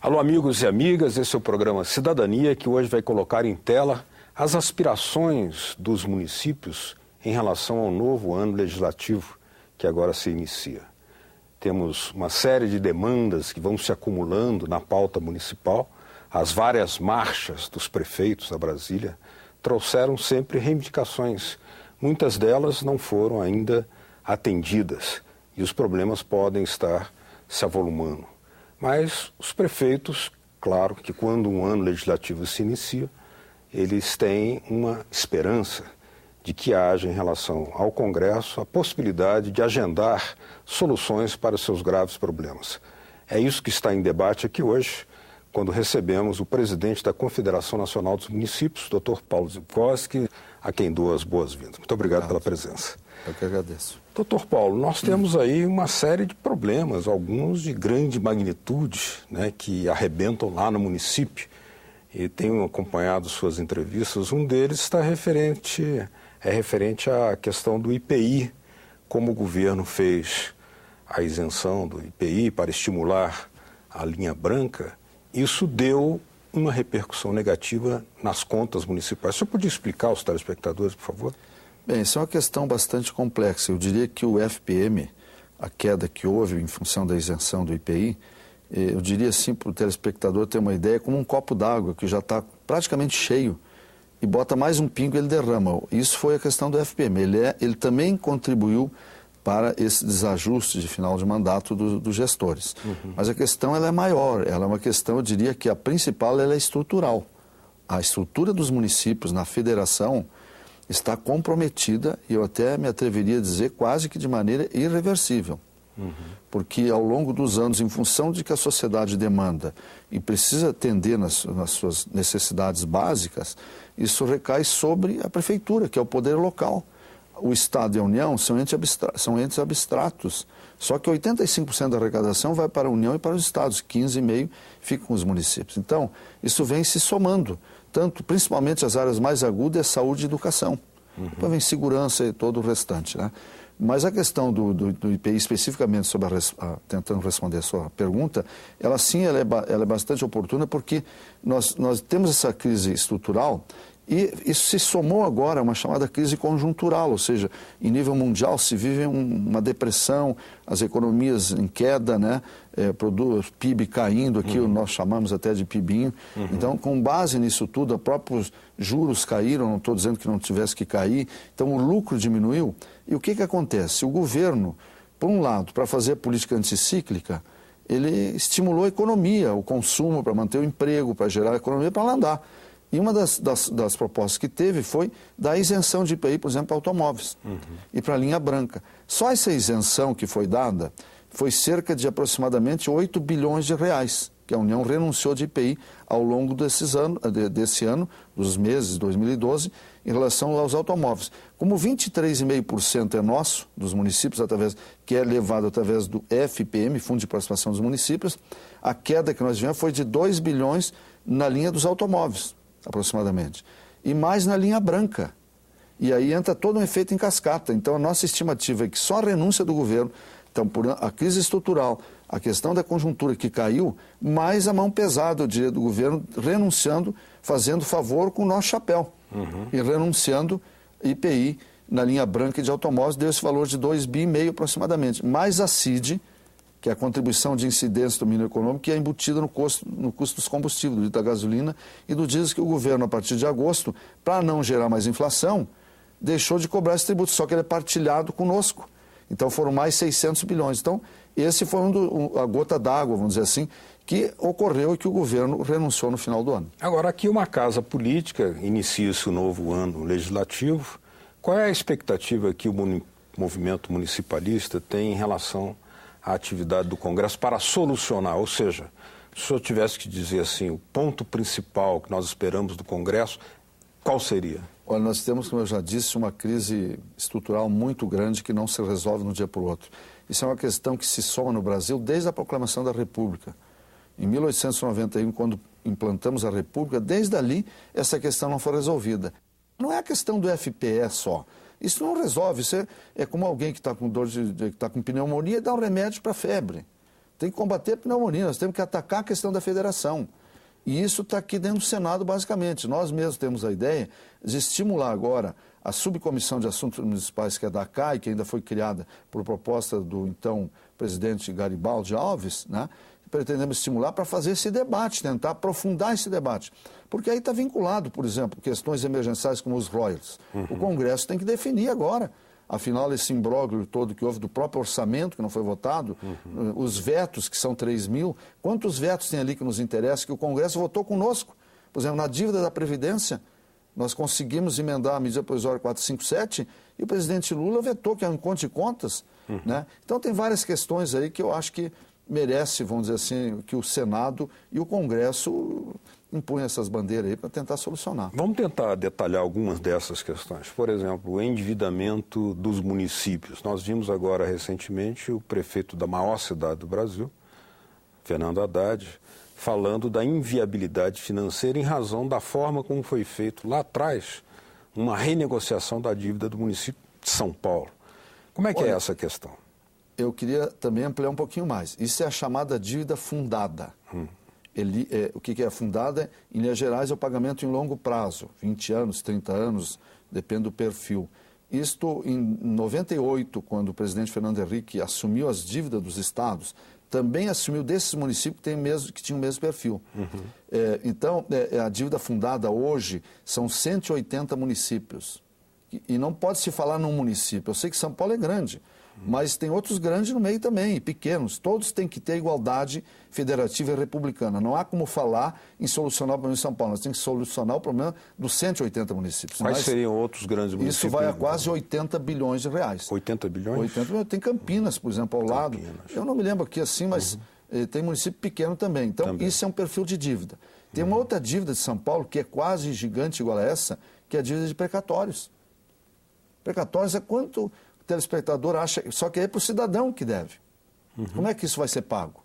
Alô, amigos e amigas, esse é o programa Cidadania, que hoje vai colocar em tela as aspirações dos municípios em relação ao novo ano legislativo que agora se inicia. Temos uma série de demandas que vão se acumulando na pauta municipal. As várias marchas dos prefeitos a Brasília trouxeram sempre reivindicações. Muitas delas não foram ainda atendidas e os problemas podem estar se avolumando. Mas os prefeitos, claro que quando um ano legislativo se inicia, eles têm uma esperança de que haja em relação ao Congresso a possibilidade de agendar soluções para os seus graves problemas. É isso que está em debate aqui hoje, quando recebemos o presidente da Confederação Nacional dos Municípios, Dr. Paulo Zivkowski, a quem dou as boas-vindas. Muito obrigado pela presença. Eu que agradeço. Doutor Paulo, nós temos aí uma série de problemas, alguns de grande magnitude, né, que arrebentam lá no município. E tenho acompanhado suas entrevistas. Um deles está referente à questão do IPI, como o governo fez a isenção do IPI para estimular a linha branca. Isso deu uma repercussão negativa nas contas municipais. O senhor podia explicar aos telespectadores, por favor? Bem, isso é uma questão bastante complexa. Eu diria que o FPM, a queda que houve em função da isenção do IPI, eu diria assim para o telespectador ter uma ideia, como um copo d'água que já está praticamente cheio e bota mais um pingo e ele derrama. Isso foi a questão do FPM. Ele também contribuiu para esse desajuste de final de mandato dos gestores. Mas a questão ela é maior, ela é uma questão, eu diria que a principal ela é estrutural. A estrutura dos municípios na federação está comprometida, e eu até me atreveria a dizer quase que de maneira irreversível. Porque ao longo dos anos, em função de que a sociedade demanda e precisa atender nas suas necessidades básicas, isso recai sobre a prefeitura, que é o poder local. O Estado e a União são entes abstratos, só que 85% da arrecadação vai para a União e para os Estados, 15,5% ficam com os municípios. Então, isso vem se somando, principalmente as áreas mais agudas é saúde e educação. Depois vem segurança e todo o restante, né? Mas a questão do IPI, especificamente, tentando responder a sua pergunta, ela sim ela é bastante oportuna, porque nós temos essa crise estrutural e isso se somou agora a uma chamada crise conjuntural, ou seja, em nível mundial se vive uma depressão, as economias em queda, né? PIB caindo, aqui nós chamamos até de PIBinho. Então, com base nisso tudo, os próprios juros caíram, não estou dizendo que não tivesse que cair, então o lucro diminuiu. E o que acontece? O governo, por um lado, para fazer a política anticíclica, ele estimulou a economia, o consumo, para manter o emprego, para gerar a economia, para ela andar. E uma das propostas que teve foi da isenção de IPI, por exemplo, para automóveis e para a linha branca. Só essa isenção que foi dada foi cerca de aproximadamente 8 bilhões de reais, que a União renunciou de IPI ao longo desse ano, dos meses de 2012, em relação aos automóveis. Como 23,5% é nosso, dos municípios, que é levado através do FPM, Fundo de Participação dos Municípios, a queda que nós tivemos foi de 2 bilhões na linha dos automóveis, aproximadamente, e mais na linha branca. E aí entra todo um efeito em cascata. Então, a nossa estimativa é que só a renúncia do governo, então, por a crise estrutural, a questão da conjuntura que caiu, mais a mão pesada, eu diria, do governo, renunciando, fazendo favor com o nosso chapéu, e renunciando IPI na linha branca de automóveis, deu esse valor de 2,5 bi aproximadamente, mais a CID, que é a contribuição de incidência do mínimo econômico, que é embutida no custo dos combustíveis, da gasolina e do diesel, que o governo, a partir de agosto, para não gerar mais inflação, deixou de cobrar esse tributo, só que ele é partilhado conosco. Então foram mais 600 bilhões. Então esse foi a gota d'água, vamos dizer assim, que ocorreu e que o governo renunciou no final do ano. Agora, aqui uma casa política, inicia-se o novo ano legislativo. Qual é a expectativa que o movimento municipalista tem em relação à atividade do Congresso para solucionar? Ou seja, se o senhor tivesse que dizer assim, o ponto principal que nós esperamos do Congresso, qual seria? Olha, nós temos, como eu já disse, uma crise estrutural muito grande que não se resolve de um dia para o outro. Isso é uma questão que se soma no Brasil desde a proclamação da República. Em 1891, quando implantamos a República, desde ali essa questão não foi resolvida. Não é a questão do FPE só. Isso não resolve. Isso é como alguém que está com dor que está com pneumonia e dá um remédio para febre. tem que combater a pneumonia, nós temos que atacar a questão da federação. E isso está aqui dentro do Senado, basicamente. Nós mesmos temos a ideia de estimular agora a Subcomissão de Assuntos Municipais, que é da CAI, que ainda foi criada por proposta do então presidente Garibaldi Alves, né? Pretendemos estimular para fazer esse debate, tentar aprofundar esse debate. Porque aí está vinculado, por exemplo, questões emergenciais como os royalties. O Congresso tem que definir agora. Afinal, esse imbróglio todo que houve do próprio orçamento, que não foi votado, os vetos, que são 3 mil, quantos vetos tem ali que nos interessa, que o Congresso votou conosco? Por exemplo, na dívida da Previdência, nós conseguimos emendar a medida provisória 457 e o presidente Lula vetou, que é um conto de contas. Né? Então, tem várias questões aí que eu acho que merece, vamos dizer assim, que o Senado e o Congresso impunham essas bandeiras aí para tentar solucionar. Vamos tentar detalhar algumas dessas questões. Por exemplo, o endividamento dos municípios. Nós vimos agora, recentemente, o prefeito da maior cidade do Brasil, Fernando Haddad, falando da inviabilidade financeira em razão da forma como foi feito lá atrás uma renegociação da dívida do município de São Paulo. Como é que é essa questão? Eu queria também ampliar um pouquinho mais. Isso é a chamada dívida fundada. O que é fundada? Em linhas gerais, é o pagamento em longo prazo, 20 anos, 30 anos, depende do perfil. Isto, em 98, quando o presidente Fernando Henrique assumiu as dívidas dos estados, também assumiu desses municípios que tinham o mesmo perfil. Então, a dívida fundada hoje são 180 municípios. E não pode se falar num município. Eu sei que São Paulo é grande, mas tem outros grandes no meio também, pequenos. Todos têm que ter igualdade federativa e republicana. Não há como falar em solucionar o problema de São Paulo. Nós temos que solucionar o problema dos 180 municípios. Quais seriam outros grandes municípios? Isso vai a quase 80 bilhões de reais. 80 bilhões? 80 bilhões. Tem Campinas, por exemplo, ao lado. Eu não me lembro aqui assim, mas tem município pequeno também. Então, isso é um perfil de dívida. Tem uma outra dívida de São Paulo, que é quase gigante igual a essa, que é a dívida de precatórios. Precatórios é quanto o telespectador acha, só que é para o cidadão que deve. Como é que isso vai ser pago?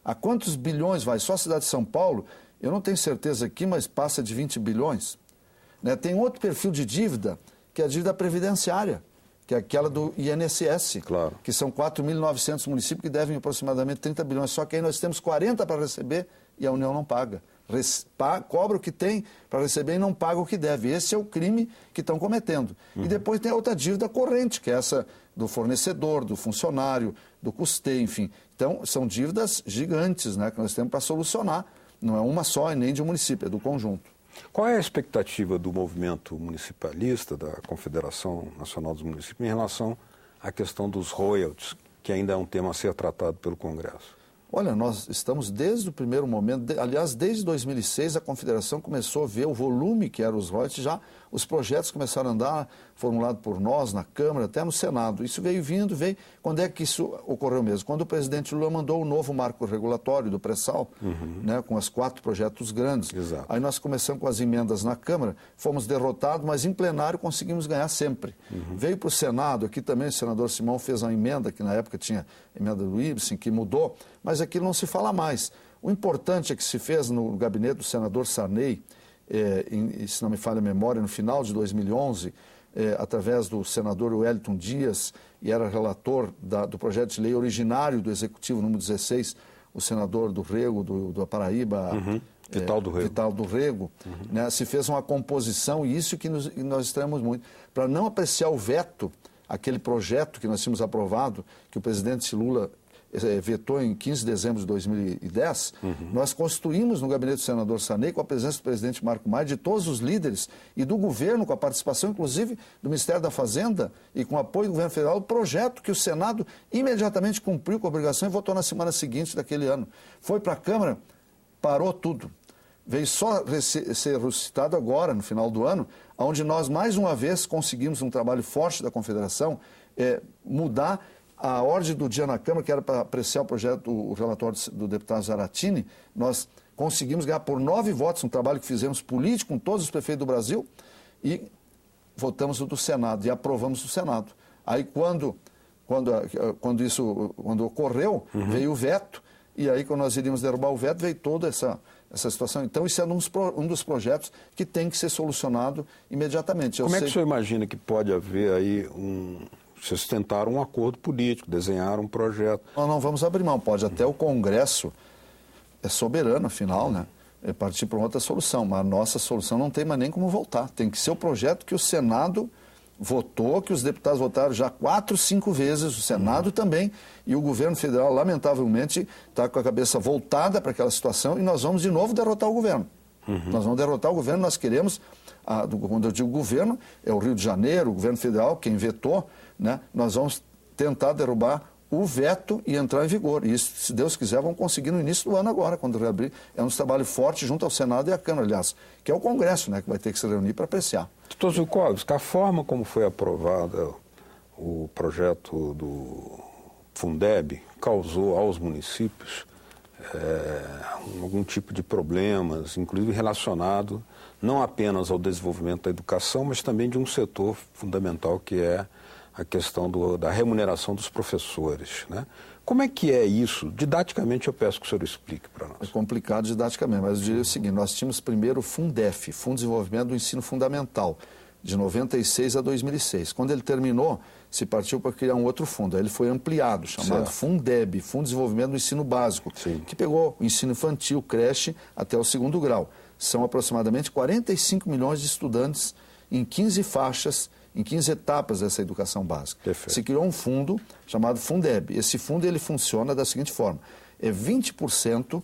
A quantos bilhões vai? Só a cidade de São Paulo, eu não tenho certeza aqui, mas passa de 20 bilhões. Né? Tem outro perfil de dívida, que é a dívida previdenciária, que é aquela do INSS, claro, que são 4.900 municípios que devem aproximadamente 30 bilhões. Só que aí nós temos 40 para receber e a União não paga. Cobra o que tem para receber e não paga o que deve. Esse é o crime que estão cometendo. E depois tem a outra dívida corrente, que é essa do fornecedor, do funcionário, do custeio, enfim. Então, são dívidas gigantes, né, que nós temos para solucionar. Não é uma só e nem de um município, é do conjunto. Qual é a expectativa do movimento municipalista, da Confederação Nacional dos Municípios, em relação à questão dos royalties, que ainda é um tema a ser tratado pelo Congresso? Olha, nós estamos desde o primeiro momento, aliás, desde 2006 a Confederação começou a ver o volume que eram os royalties, já os projetos começaram a andar, formulados por nós, na Câmara, até no Senado. Isso veio. Quando é que isso ocorreu mesmo? Quando o presidente Lula mandou o novo marco regulatório do pré-sal, né, com os 4 projetos grandes. Exato. Aí nós começamos com as emendas na Câmara, fomos derrotados, mas em plenário conseguimos ganhar sempre. Veio para o Senado, aqui também o senador Simão fez uma emenda, que na época tinha emenda do Ibsen, que mudou, mas aquilo não se fala mais. O importante é que se fez no gabinete do senador Sarney, se não me falha a memória, no final de 2011, através do senador Wellington Dias, e era relator do projeto de lei originário do Executivo número 16, o senador do Rego, do Paraíba, Vital do Rego, né, se fez uma composição, e isso que nós estranhamos muito, para não apreciar o veto, aquele projeto que nós tínhamos aprovado, que o presidente Lula vetou em 15 de dezembro de 2010, nós constituímos no gabinete do senador Sarney, com a presença do presidente Marco Maia, de todos os líderes e do governo, com a participação, inclusive, do Ministério da Fazenda e com o apoio do governo federal, o projeto que o Senado imediatamente cumpriu com a obrigação e votou na semana seguinte daquele ano. Foi para a Câmara, parou tudo. Veio só ser ressuscitado agora, no final do ano, onde nós, mais uma vez, conseguimos um trabalho forte da Confederação, mudar a ordem do dia na Câmara, que era para apreciar o relatório do deputado Zaratini. Nós conseguimos ganhar por 9 votos, um trabalho que fizemos político com todos os prefeitos do Brasil, e votamos do Senado, e aprovamos do Senado. Aí, quando ocorreu, veio o veto, e aí, quando nós iríamos derrubar o veto, veio toda essa situação. Então, isso é um dos projetos que tem que ser solucionado imediatamente. Como é que o senhor imagina que pode haver aí Vocês tentaram um acordo político, desenharam um projeto. Nós não vamos abrir mão, pode até o Congresso, é soberano afinal, né? É partir para outra solução, mas a nossa solução não tem mais nem como voltar. Tem que ser o projeto que o Senado votou, que os deputados votaram já 4, 5 vezes, o Senado também, e o governo federal, lamentavelmente, está com a cabeça voltada para aquela situação e nós vamos de novo derrotar o governo. Nós vamos derrotar o governo, nós queremos, quando eu digo governo, é o Rio de Janeiro, o governo federal, quem vetou, né? Nós vamos tentar derrubar o veto e entrar em vigor. E isso, se Deus quiser, vão conseguir no início do ano agora, quando reabrir. É um trabalho forte junto ao Senado e à Câmara, aliás, que é o Congresso, né, que vai ter que se reunir para apreciar. Doutor Zukovski, a forma como foi aprovada o projeto do Fundeb causou aos municípios algum tipo de problemas, inclusive relacionado não apenas ao desenvolvimento da educação, mas também de um setor fundamental que é a questão da remuneração dos professores, né? Como é que é isso? Didaticamente eu peço que o senhor explique para nós. É complicado didaticamente, mas eu diria o seguinte, nós tínhamos primeiro o Fundef, Fundo de Desenvolvimento do Ensino Fundamental, de 96 a 2006. Quando ele terminou, se partiu para criar um outro fundo. Aí ele foi ampliado, chamado Fundeb, Fundo de Desenvolvimento do Ensino Básico, que pegou o ensino infantil, creche, até o 2º grau. São aproximadamente 45 milhões de estudantes em 15 faixas, em 15 etapas dessa educação básica. Perfeito. Se criou um fundo chamado Fundeb. Esse fundo ele funciona da seguinte forma, é 20%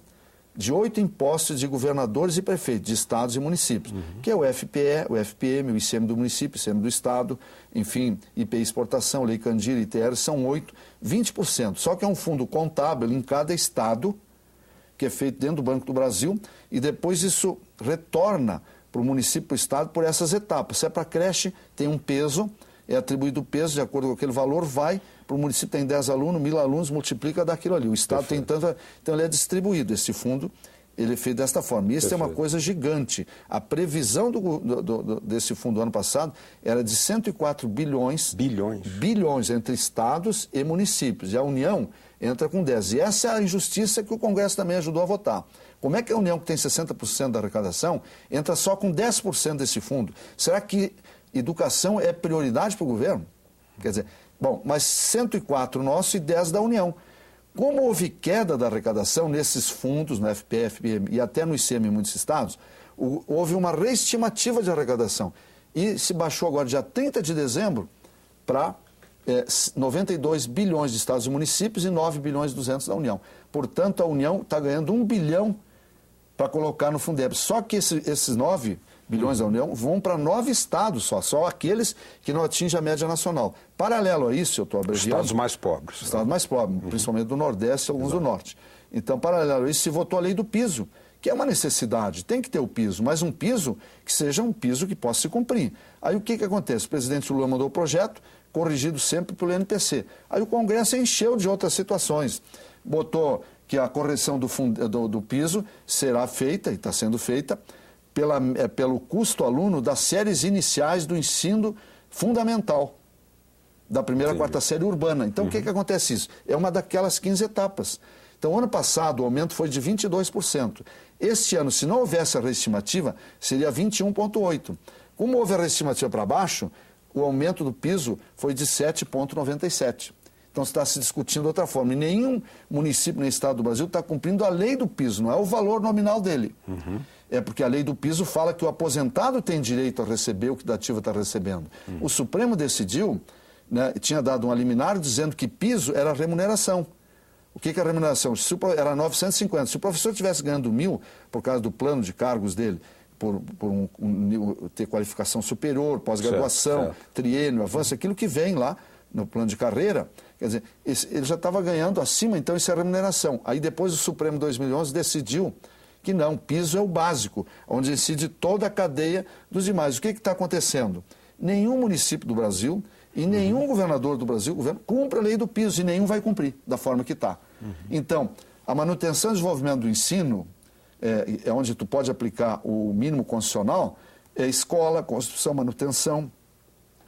de 8 impostos de governadores e prefeitos de estados e municípios, que é o FPE, o FPM, o ICM do município, ICM do estado, enfim, IPI exportação, Lei Candir, ITR, são 8, 20%. Só que é um fundo contábil em cada estado, que é feito dentro do Banco do Brasil, e depois isso retorna para o município, para o estado, por essas etapas. Se é para creche, tem um peso, é atribuído o peso, de acordo com aquele valor, vai para o município, tem 10 alunos, 1.000 alunos, multiplica daquilo ali. O estado tem tanto, então ele é distribuído. Esse fundo, ele é feito desta forma. E isso é uma coisa gigante. A previsão desse fundo ano passado era de 104 bilhões. Bilhões entre estados e municípios. E a União entra com 10. E essa é a injustiça que o Congresso também ajudou a votar. Como é que a União, que tem 60% da arrecadação, entra só com 10% desse fundo? Será que educação é prioridade para o governo? Quer dizer, bom, mas 104 nosso e 10 da União. Como houve queda da arrecadação nesses fundos, no FPE, FPM e até no ICM em muitos estados, houve uma reestimativa de arrecadação. E se baixou agora, dia 30 de dezembro, para 92 bilhões de estados e municípios e 9 bilhões e 200 da União. Portanto, a União está ganhando 1 bilhão para colocar no Fundeb. Só que esses 9 bilhões da União vão para 9 estados só aqueles que não atingem a média nacional. Paralelo a isso, eu estou abreviando... Estados mais pobres. Estados mais pobres, principalmente do Nordeste e alguns do Norte. Então, paralelo a isso, se votou a lei do piso, que é uma necessidade, tem que ter o piso, mas um piso que seja um piso que possa se cumprir. Aí o que acontece? O presidente Lula mandou o projeto, corrigido sempre pelo INPC. Aí o Congresso encheu de outras situações, botou que a correção do piso será feita, e está sendo feita, pelo custo aluno das séries iniciais do ensino fundamental, da primeira à quarta série urbana. Então, o que acontece isso? É uma daquelas 15 etapas. Então, ano passado, o aumento foi de 22%. Este ano, se não houvesse a reestimativa, seria 21,8%. Como houve a reestimativa para baixo, o aumento do piso foi de 7,97%. Então, está se discutindo de outra forma. E nenhum município nem estado do Brasil está cumprindo a lei do piso, não é o valor nominal dele. É porque a lei do piso fala que o aposentado tem direito a receber o que da ativa está recebendo. O Supremo decidiu, né, tinha dado um liminar dizendo que piso era remuneração. O que é a remuneração? Era 950. Se o professor estivesse ganhando 1.000 por causa do plano de cargos dele, por ter qualificação superior, pós-graduação, triênio, avanço, aquilo que vem lá no plano de carreira, quer dizer, ele já estava ganhando acima, então isso é remuneração. Aí depois o Supremo 2011 decidiu que não, piso é o básico, onde decide toda a cadeia dos demais. O que está acontecendo? Nenhum município do Brasil e nenhum governador do Brasil cumpre a lei do piso e nenhum vai cumprir da forma que está. Então, a manutenção e desenvolvimento do ensino, é onde tu pode aplicar o mínimo constitucional, é escola, construção, manutenção,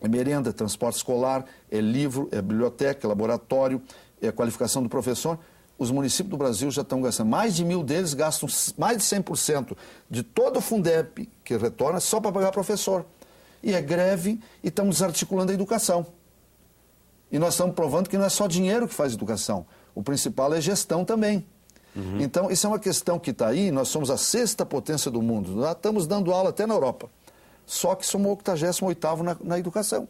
é merenda, transporte escolar, é livro, é biblioteca, é laboratório, é qualificação do professor. Os municípios do Brasil já estão gastando, mais de 1.000 deles gastam mais de 100% de todo o Fundeb que retorna só para pagar professor. E é greve e estamos desarticulando a educação. E nós estamos provando que não é só dinheiro que faz educação. O principal é gestão também. Então, isso é uma questão que está aí. Nós somos a 6ª potência do mundo. Nós estamos dando aula até na Europa. Só que somos o 88º na educação.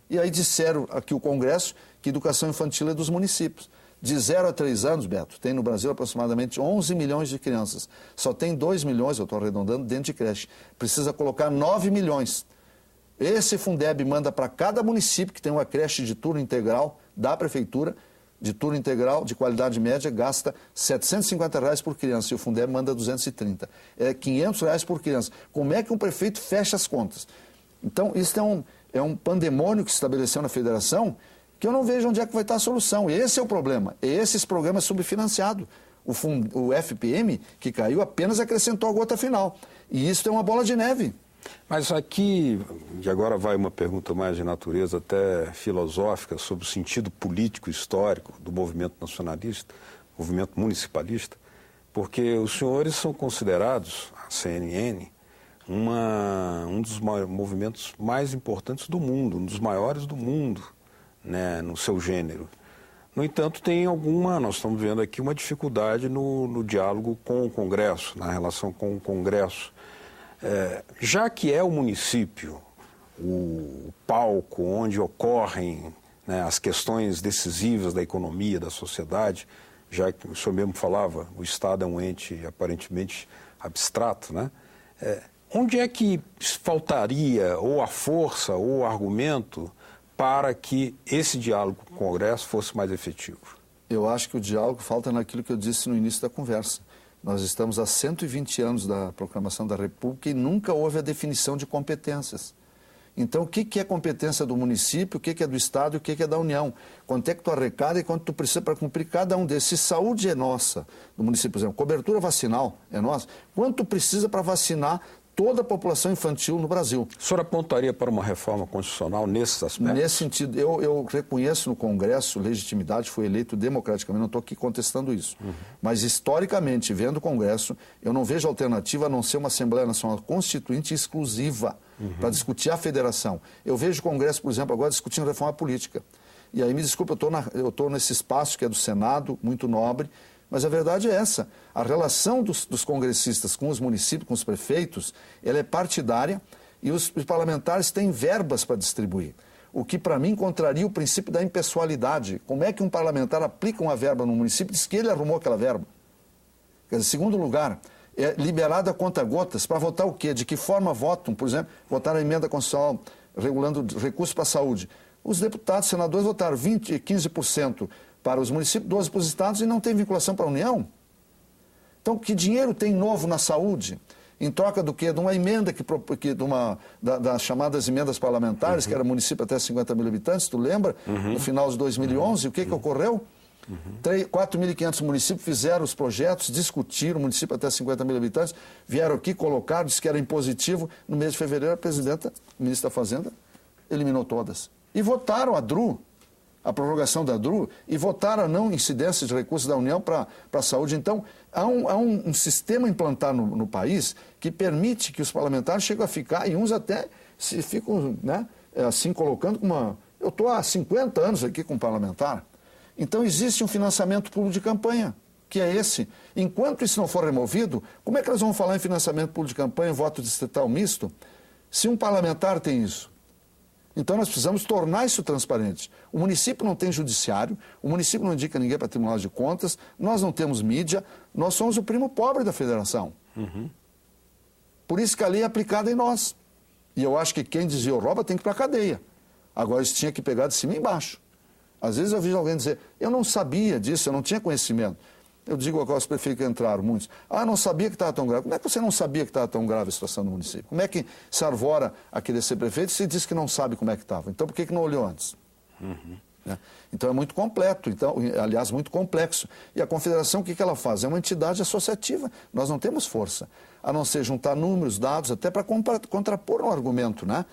E aí disseram aqui o Congresso que educação infantil é dos municípios. De 0 a 3 anos, Beto, tem no Brasil aproximadamente 11 milhões de crianças. Só tem 2 milhões, eu estou arredondando, dentro de creche. Precisa colocar 9 milhões. Esse Fundeb manda para cada município que tem uma creche de turno integral da prefeitura, de turno integral, de qualidade média, gasta R$ 750 por criança e o Fundeb manda 230. É R$ 500 por criança. Como é que um prefeito fecha as contas? Então, isso é um pandemônio que se estabeleceu na federação que eu não vejo onde é que vai estar a solução. E esse é o problema. Esse programa é subfinanciado. O FPM, que caiu, apenas acrescentou a gota final. E isso é uma bola de neve. Mas aqui, e agora vai uma pergunta mais de natureza até filosófica, sobre o sentido político histórico do movimento nacionalista, movimento municipalista, porque os senhores são considerados, a CNN, um dos movimentos mais importantes do mundo, um dos maiores do mundo, né, no seu gênero. No entanto, nós estamos vendo aqui uma dificuldade no diálogo com o Congresso, na relação com o Congresso. Já que é o município o palco onde ocorrem, né, as questões decisivas da economia, da sociedade, já que o senhor mesmo falava, o Estado é um ente aparentemente abstrato, né? Onde é que faltaria ou a força ou o argumento para que esse diálogo com o Congresso fosse mais efetivo? Eu acho que o diálogo falta naquilo que eu disse no início da conversa. Nós estamos há 120 anos da proclamação da República e nunca houve a definição de competências. Então, o que é competência do município, o que é do Estado e o que é da União? Quanto é que tu arrecada e quanto tu precisa para cumprir cada um desses? Se saúde é nossa, do município, por exemplo, cobertura vacinal é nossa, quanto tu precisa para vacinar toda a população infantil no Brasil? O senhor apontaria para uma reforma constitucional nesses aspectos? Nesse sentido, eu reconheço no Congresso legitimidade, foi eleito democraticamente, não estou aqui contestando isso. Mas, historicamente, vendo o Congresso, eu não vejo alternativa a não ser uma Assembleia Nacional Constituinte exclusiva para discutir a federação. Eu vejo o Congresso, por exemplo, agora discutindo reforma política. E aí, me desculpa, eu estou nesse espaço que é do Senado, muito nobre, mas a verdade é essa. A relação dos congressistas com os municípios, com os prefeitos, ela é partidária e os parlamentares têm verbas para distribuir. O que, para mim, contraria o princípio da impessoalidade. Como é que um parlamentar aplica uma verba no município e diz que ele arrumou aquela verba? Quer dizer, segundo lugar, é liberado a conta-gotas para votar o quê? De que forma votam? Por exemplo, votaram a emenda constitucional regulando recursos para a saúde. Os deputados, senadores votaram 15% para os municípios, 12% para os estados e não tem vinculação para a União. Então, que dinheiro tem novo na saúde? Em troca do quê? De uma emenda das chamadas emendas parlamentares, que era município até 50 mil habitantes, tu lembra? No final de 2011, o que ocorreu? 4.500 municípios fizeram os projetos, discutiram, município até 50 mil habitantes, vieram aqui, colocaram, disse que era impositivo. No mês de fevereiro, a presidenta, o ministro da Fazenda, eliminou todas. E votaram a DRU, a prorrogação da DRU, e votaram a não incidência de recursos da União para a saúde. Então, há um sistema implantado no país que permite que os parlamentares cheguem a ficar, e uns até se ficam, né, assim colocando como uma... Eu estou há 50 anos aqui com parlamentar. Então, existe um financiamento público de campanha, que é esse. Enquanto isso não for removido, como é que nós vamos falar em financiamento público de campanha, voto distrital misto, se um parlamentar tem isso? Então, nós precisamos tornar isso transparente. O município não tem judiciário, o município não indica ninguém para tribunal de contas, nós não temos mídia, nós somos o primo pobre da federação. Por isso que a lei é aplicada em nós. E eu acho que quem desviou rouba tem que ir para a cadeia. Agora, isso tinha que pegar de cima e embaixo. Às vezes eu vejo alguém dizer, eu não sabia disso, eu não tinha conhecimento. Eu digo agora aos prefeitos que entraram, muitos, não sabia que estava tão grave. Como é que você não sabia que estava tão grave a situação do município? Como é que se arvora a querer ser prefeito se diz que não sabe como é que estava? Então por que não olhou antes? Né? Então é muito completo, aliás, muito complexo. E a confederação, o que ela faz? É uma entidade associativa. Nós não temos força, a não ser juntar números, dados, até para contrapor um argumento, né?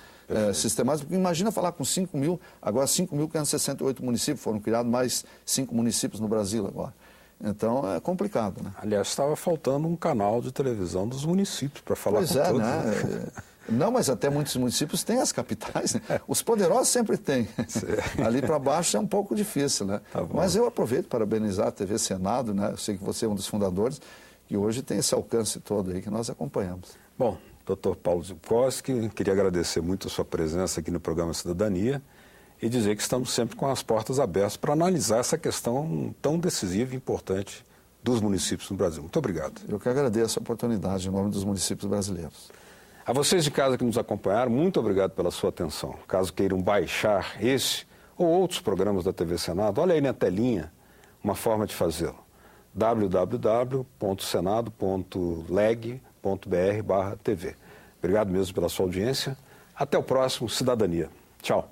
Sistemático. Porque imagina falar com 5 mil, agora 5.568 municípios, foram criados mais 5 municípios no Brasil agora. Então é complicado, né? Aliás, estava faltando um canal de televisão dos municípios para falar com todos. Né? Não, mas até muitos municípios têm as capitais, né? Os poderosos sempre têm. Ali para baixo é um pouco difícil, né? Tá bom. Mas eu aproveito para parabenizar a TV Senado, né? Eu sei que você é um dos fundadores e hoje tem esse alcance todo aí que nós acompanhamos. Bom, Dr. Paulo Zukowski, queria agradecer muito a sua presença aqui no programa Cidadania e dizer que estamos sempre com as portas abertas para analisar essa questão tão decisiva e importante dos municípios no Brasil. Muito obrigado. Eu que agradeço a oportunidade em nome dos municípios brasileiros. A vocês de casa que nos acompanharam, muito obrigado pela sua atenção. Caso queiram baixar esse ou outros programas da TV Senado, olha aí na telinha uma forma de fazê-lo. www.senado.leg.br/TV. Obrigado mesmo pela sua audiência. Até o próximo Cidadania. Tchau.